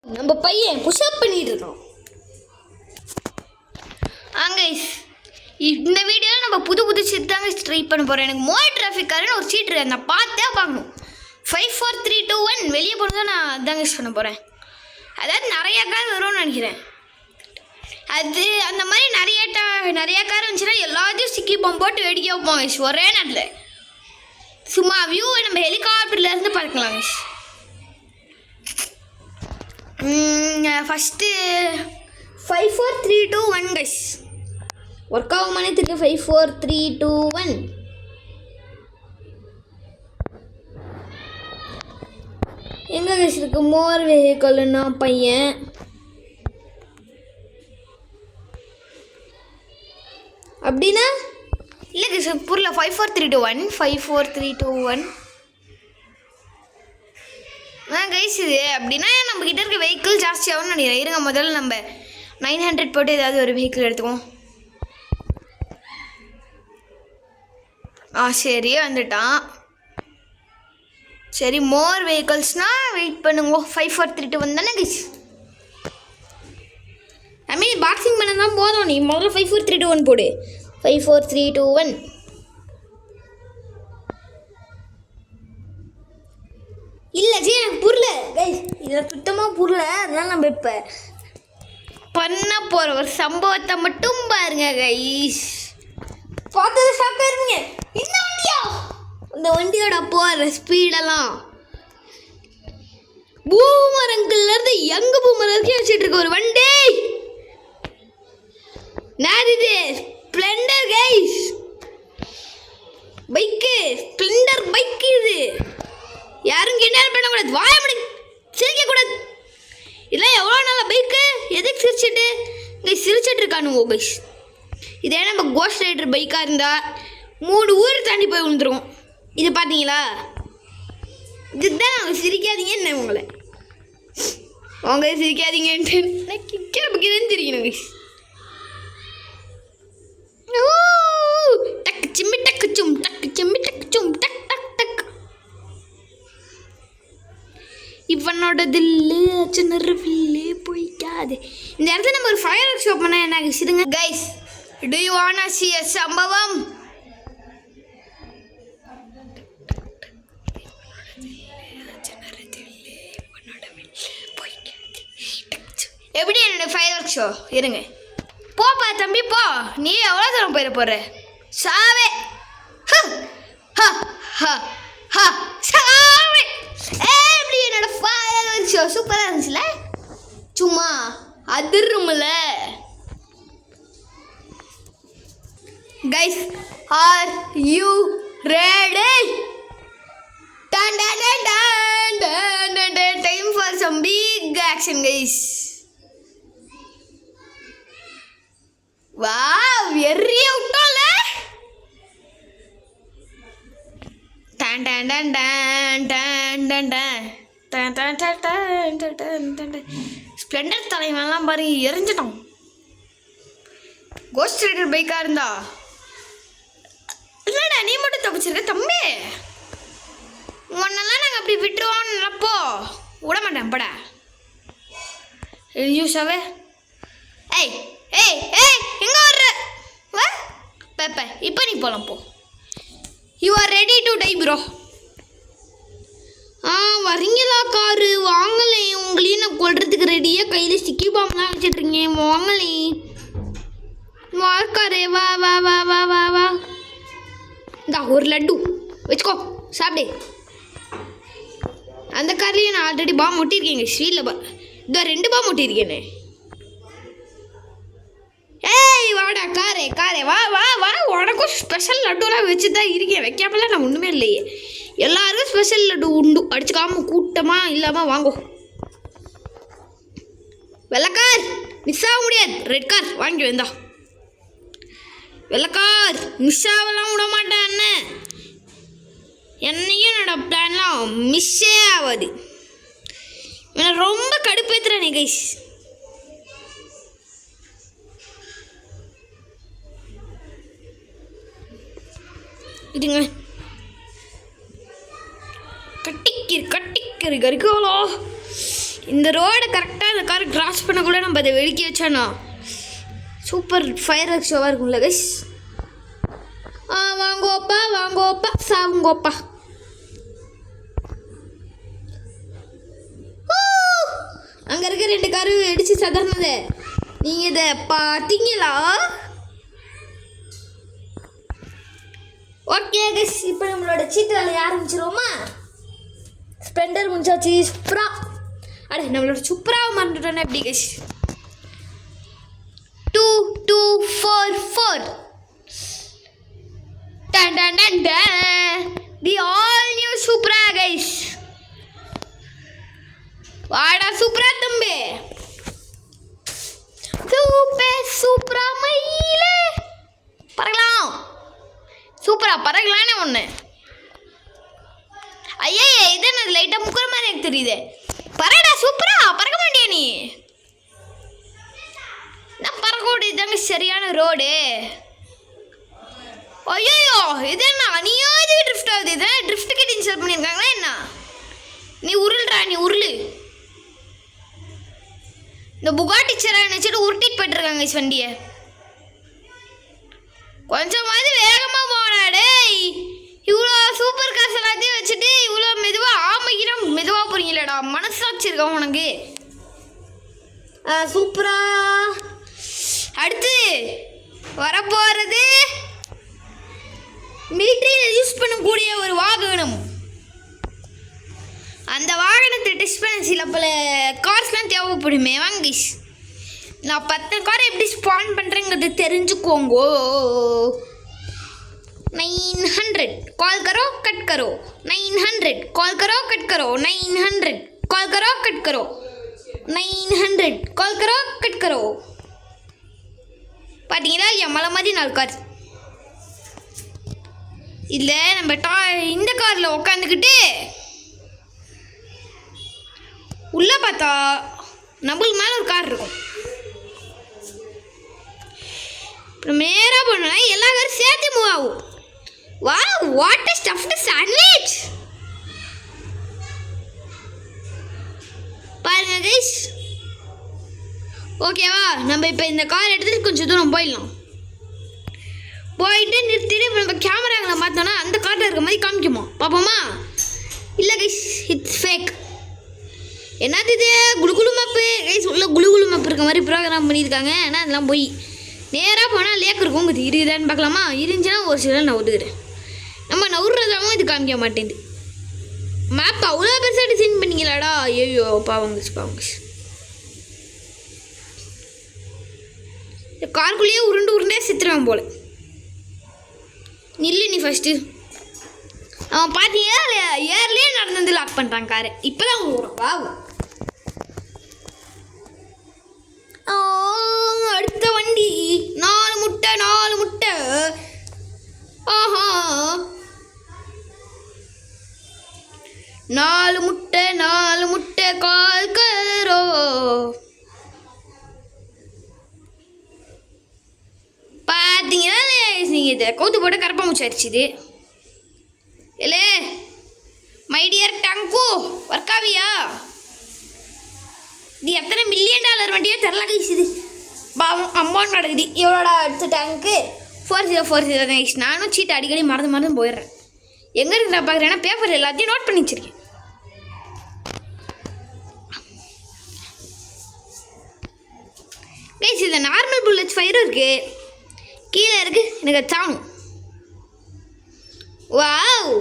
நம்ம பையன் புஷ்அப் பண்ணிட்டு இருக்கோம். இந்த வீடியோவில் நம்ம புது சீட் தாங்க ட்ரை பண்ண போகிறோம். எனக்கு மோர் டிராஃபிக் காரன்னு ஒரு சீட் இருக்கு, நான் பார்த்தே பார்க்கணும். 5 4 3 2 1 வெளியே போகிறது தான் நான் அதாங்க யூஸ் பண்ண போகிறேன். அதாவது நிறையா கார் வரும்னு நினைக்கிறேன். அது அந்த மாதிரி நிறையா கார் இருந்துச்சுன்னா எல்லாத்தையும் சிக்கி போட்டு வேடிக்கை வைப்போம் ஒரே நேரத்தில். சும்மா வியூவை நம்ம ஹெலிகாப்டர்லேருந்து பார்க்கலாம். First 5 4 3 2 1 guys. ஒர்க் ஆகுமானே தெரியல. 5 4 3 2 1. எங்கே கைஸ் இருக்கு மோர் வெஹிக்கல்னா பையன்? அப்படின்னா இல்லை கைஸ் புரியல. 5 4 3 2 1 5 4 3 2 1. கைஸ் இது அப்படின்னா நம்மக்கிட்ட இருக்க வெஹிக்கிள் ஜாஸ்தியாகும்னு நினைக்கிறேன். இருங்க முதல்ல நம்ம 900 போட்டு ஏதாவது ஒரு வெஹிக்கிள் எடுத்துக்குவோம். சரி வந்துட்டான். சரி மோர் வெஹிக்கல்ஸ்னால் வெயிட் பண்ணுங்க. 5 4 3 2 1 தானே கைஸ்? ஐ மீன் பாக்ஸிங் பண்ண தான் போதும். நீ முதல்ல 5 4 3 2 1 போடு. 5 4 3 2 1. இல்லை ஜி எனக்கு புரியல கைஸ், இதை சுத்தமாக புரியல. அதனால நம்ம இப்போ பண்ண போகிற ஒரு சம்பவத்தை மட்டும் பாருங்க கைஸ். பார்த்தது ஷாக்காக இருப்பீங்க. இந்த வண்டியா? இந்த வண்டியோட போகிற ஸ்பீடெல்லாம் பூமரங்கள்லேருந்து எங்க பூமரங்கே வச்சுட்டு இருக்க ஒரு வண்டி. நான் இது Splendor guys bike. Splendor bike இது. யாரும் கிண்டல் பண்ணக்கூடாது, வாய முடி சிரிக்கக்கூடாது. இதெல்லாம் எவ்வளோ நல்ல பைக்கு, எதுக்கு சிரிச்சிட்டு இங்கே சிரிச்சிட்டு இருக்கானுவோ கைஸ். இதே நம்ம கோஸ்ட் ரைடர் பைக்காக இருந்தால் 3 ஊர் தாண்டி போய் விழுந்துரும். இது பார்த்தீங்களா? இதுதான் அவங்க சிரிக்காதீங்கன்னு உங்களை அவங்க சிரிக்காதீங்கன்ட்டு கிக்கிற பக்கிதுன்னு சிரிக்கணும் கைஸ். டக்கு சிம்மி டக்கு சும் டக்கு சிம்மி டக்கு சும் டக் டக் டக். இவனோட தில்லு சின்னருவில்லே போய்க்காது. இந்த இடத்துல நம்ம ஒரு ஃபயர் ஒர்க் ஷோ பண்ணால் என்ன guys? Guys do you wanna see a சம்பவம்? எப்படி என்னோட ஃபயர் ஒர்க் ஷோ? இருங்க போப்பா தம்பி போ. நீ எவ்வளோ தூரம் போயிட போகிற? சாவே சாவே. எப்படி என்னோட ஃபயர் ஒர்க் ஷோ சூப்பராக இருந்துச்சுல? சும்மா அதிர்றோம்ல guys. Are you ready? Dun, dun, dun, dun, dun, dun, dun. Time for some big action guys. Wow, very outdoor. Dun dun dun dun dun dun dun dun dun dun dun dun dun. Splendor தலைவன்லாம் பாரு எரிஞ்சிட்டோம். Cost rider பைக்காக இருந்தா இல்லைடா நீ மட்டும் தப்பிச்சிருக்க தம்பி. உன்னெல்லாம் நாங்கள் அப்படி விட்டுருவோம்னு நினப்போ விட மாட்டேன் படா யூஸாவே. ஏய் ஏய் ஏய் எங்கே வர்ற வா பேப்ப. இப்போ நீ போகலாம் போ. You are ready to tie bro. வரீங்களா காரு? வாங்கலே, உங்களையும் நான் கொள்றதுக்கு ரெடியாக கையில் ஸ்டிக்கி பாம்லாம் வச்சுட்ருக்கேன். வாங்கலே வாக்காரே வா வா வா வா வா வா. இந்தா ஒரு லட்டு வச்சுக்கோ சாப்பிடு. அந்த கார்லேயும் நான் ஆல்ரெடி பாம் ஒட்டியிருக்கேங்க ஸ்வீட்டில் இதோ 2 பாம் ஒட்டியிருக்கேனே. ஏய் வாடா காரே காரே வா வா வா. உனக்கும் ஸ்பெஷல் லட்டுலாம் வச்சு தான் இருக்கேன். வைக்காமலாம் நான் ஒன்றுமே இல்லையே. எல்லாருக்கும் ஸ்பெஷல் லட்டு உண்டு. அடிச்சுக்காம கூட்டமாக இல்லாமல் வாங்கோ. வெள்ளைக்கார் மிஸ் ஆக முடியாது. ரெட் கார் வாங்கி வந்தா. வெள்ளக்கார் மிஸ் ஆகலாம் விட மாட்டேன் அண்ணன். என்னையும் என்னோட பிளான்லாம் மிஸ்ஸே ஆகாது. என்னை ரொம்ப கடுப்பேற்றுறேன் கைஸ். இதுங்க கட்டிக்கிரு கட்டிக்கிரு கறிக்காலோ இந்த ரோடை கரெக்டாக அந்த காரை கிராஸ் பண்ணக்குள்ள நம்ம அதை வெடிக்க வச்சோன்னா சூப்பர் ஃபயர் ஷோவாக இருக்கும்ல கைஸ். வாங்கோப்பா வாங்கோப்பா சாவுங்கோப்பா. அங்கே இருக்க 2 காரு வெடிச்சு சதறினது நீங்கள் இதை பார்த்தீங்களா? ஓகே கைஸ், இப்போ நம்மளோட சீட்டு வேலையை ஆரம்பிச்சிருவோமா? ஸ்ப்ளெண்டர் முடிஞ்சாச்சு. சுப்ரா நம்மளோட சுப்ராவை மறந்துட்டோன்னா எப்படி கைஸ்? 2 2 4 4 டன் டன் டன் டன். The all new Supra guys. வாடா சூப்பரா தம்பி. சூப்பரா மயிலே பறக்கலாம். சூப்பரா பறக்கலானே ஒன்று. ஐயா இது என்ன லைட்டாக முக்கிற மாதிரி எனக்கு தெரியுது. பறடா சூப்பரா. பறக்க மாட்டியா நீ? நான் பறக்க முடியுதாங்க சரியான ரோடு. ஐயோ இது என்ன அநியாயது ட்ரிஃப்ட் ஆகுது. இதெல்லாம் ட்ரிஃப்ட் கிட்ட இன்ஸ்டால் பண்ணியிருக்காங்களா என்ன? நீ உருள்றா நீ உருளு. இந்த புகாட்டி சேரை நினச்சிட்டு உருட்டிட்டு போய்ட்டுருக்காங்க வண்டியை. கொஞ்சமாவது வேகமாக போனாடே. இவ்வளோ சூப்பர் காசு எல்லாத்தையும் வச்சுட்டு இவ்வளோ மெதுவாக ஆமைக்கிறோம். மெதுவாக போகிறீங்களேடா, மனசாட்சி இருக்கா உனக்கு? சூப்பரா. அடுத்து வரப்போகிறது மிலிட்ரியில் யூஸ் பண்ணக்கூடிய ஒரு வாகனம். அந்த வாகனத்தை டெஸ்ட் பண்ண சில பல கார்ஸ்லாம் தேவைப்படுமே. வாங்க நான் 10 காரை எப்படி ஸ்பான் பண்ணுறேங்கிறது தெரிஞ்சுக்கோங்கோ. 900 கால் கரோ கட் கரோ. 900 கால் கரோ கட் கரோ. 900 கால் கரோ கட் கரோ. 900 கால் கரோ கட் கரோ. பார்த்தீங்களா இல்லையா? மலை மாதிரி 4 கார். இல்லை நம்ம இந்த காரில் உட்காந்துக்கிட்டு உள்ளே பார்த்தா நம்மளுக்கு மேலே ஒரு கார் இருக்கும். அப்புறம் நேராக போனோம்னா எல்லா காரும் சேர்த்து மூவ் ஆகும். வா வாட் இஸ் ஸ்டஃப்டு சாண்ட்விச் பாருங்க கைஸ். ஓகேவா, நம்ம இப்போ இந்த கார் எடுத்துகிட்டு கொஞ்சம் தூரம் போயிடலாம். போயிட்டு நிறுத்திட்டு இப்போ நம்ம கேமராங்களை பார்த்தோன்னா அந்த காரில் இருக்க மாதிரி காமிக்குமா? பார்ப்போமா? இல்லை கைஸ், இட்ஸ் ஃபேக். என்னது இது? குளுகுளு மேப்பு கைஸ். உள்ள குளுகுளு மேப் இருக்க மாதிரி ப்ரோக்ராம் பண்ணியிருக்காங்க. ஆனால் அதெல்லாம் போய் நேராக போனால் லேக் இருக்கும். இது இருக்குதான்னு பார்க்கலாமா? இருந்துச்சுன்னா ஒரு சில நான் ஒதுக்குறேன். நம்ம நவுறதாகவும் இது காமிக்க மாட்டேங்குது. மேப் அவ்வளோ பெருசாக டிசைன் பண்ணிக்கலாடா. ஐயோ பாவங்க பாவங்க. இந்த காருக்குள்ளேயே உருண்டே சித்திரம் போல். நில்லு நீ ஃபஸ்ட்டு. அவன் பார்த்தீங்கன்னா ஏர்லேயே நடந்து வந்து லாக் பண்ணுறான் காரை. இப்போ தான் வா. அடுத்த வண்டி 4 முட்டை 4 முட்டை. ஆஹா 4 முட்டை 4 முட்டை கால் கரோ. பார்த்தீங்கன்னா நீங்கள் இதை கவுத்து போட்டு கரப்பா முச்சாரிச்சுது. இல்லை மை டியர் டங்கு ஒர்க்காவியா? இது எத்தனை $1 மில்லியன் வண்டியோ தெரில கைஸ். பாவம் அமௌண்ட் நடக்குது. எவ்வளோடா அடுத்த டேங்க்கு? 4040 கைஸ். நானும் சீட்டை அடிக்கடி மறந்து போயிடுறேன். எங்கே இருக்கு நான் பார்க்குறேன்னா பேப்பர் எல்லாத்தையும் நோட் பண்ணி வச்சிருக்கேன். கைஸ் இந்த நார்மல் புல்லட்ஸ் ஃபயரும் இருக்குது, கீழே இருக்குது. எனக்கு அது தாணும். வாவ்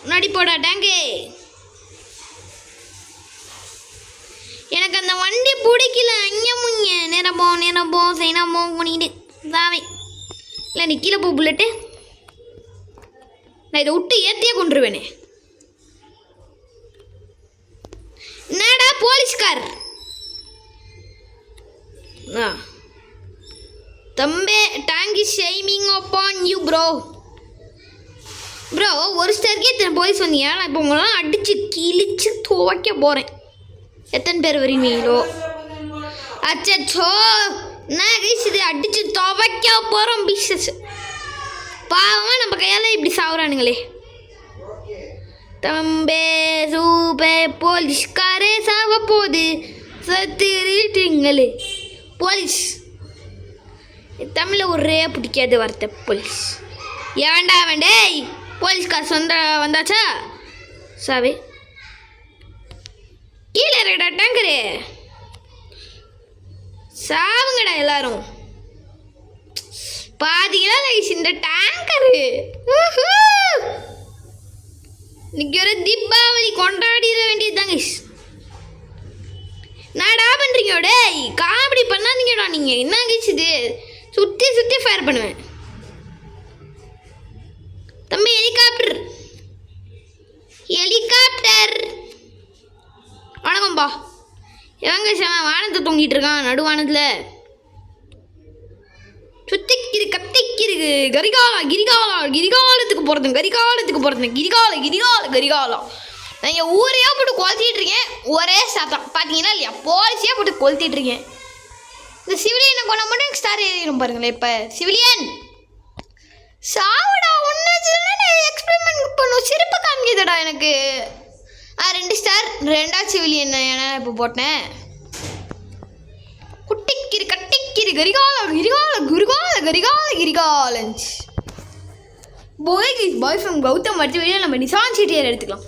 முன்னாடி போடா டேங்கே. எனக்கு அந்த வண்டி பிடிக்கல. அங்கே முங்க நேரப்போ சைனாப்போ பண்ணிக்கிட்டு தாவே. இல்லை நீ கீழே போ புல்லட்டு. நான் இதை விட்டு ஏற்றியே கொண்டுருவேனே. என்னடா போலீஸ்கார்? தம்பே tank is shining upon you bro. Bro ஒரு ஸ்டேருக்கே இத்தனை போலீஸ் வந்தீங்க. நான் இப்போ உங்களெல்லாம் அடித்து கிழிச்சு துவைக்க போகிறேன். எத்தனை பேர் வரீங்களோ? அச்சோ நான் கைஸ் இது அடித்து துவைக்க போகிறோம் பிஸ்னஸ். பாவமாக நம்ம கையால் இப்படி சாவுறானுங்களே. தம்பே சூப்பே போலீஸ்காரே சாவ போகுது. திருட்டுங்களே போலீஸ். தமிழில் ஒரே பிடிக்காத வார்த்தை போலீஸ். ஏன்டா வேண்டேய் போலீஸ்கார் வந்தாச்சா சாவே கீழே இருக்கடா டேங்கரு. சாவுங்கடா எல்லாரும். பாத்தீங்களா கைஸ் இந்த டேங்கரு இன்னைக்கு ஒரு தீபாவளி கொண்டாடிட வேண்டியதுதான் கைஸ். நாடா பண்றீங்க டேய் காமெடி பண்ணாதீங்கடா நீங்க. என்ன கைஸ் இது சுற்றி சுற்றி ஃபயர் பண்ணுவேன். தம்பி ஹெலிகாப்டர் ஹெலிகாப்டர் வணக்கம்பா. எவங்க வானத்தை தொங்கிட்டு இருக்கான் நடுவானத்தில். சுத்திக்கிது கத்திக்கிருக்கு கிரிகாலத்துக்கு போகிறதுங்க கரிகாலம். நான் என் ஊரையாக போட்டு கொளுத்திட்டு இருக்கேன். ஒரே சாத்தம் பார்த்தீங்கன்னா இல்லையா போலீஸியாக போட்டு கொளுத்திட்டு இருக்கேன். இந்த சிவிலியனை கொண்ட மட்டும் ஸ்டார் ஏறிடும் பாருங்களேன். இப்போ சிவிலியன் சாவுடா ஒன்று எக்ஸ்பெரிமெண்ட் பண்ணும். சிறப்பு காமிக்குதுடா எனக்கு. 2 ஸ்டார் 2ஆவது சிவிலியன் ஏன்னா இப்போ போட்டேன். குட்டிக்கிரு கட்டிக்கிரு கரிகாலன்ஸ் பாய் ஃப்ரம் கௌதம் அடுத்த வீடியோ நம்ம நிசான் சிட்டியர் எடுத்துக்கலாம்.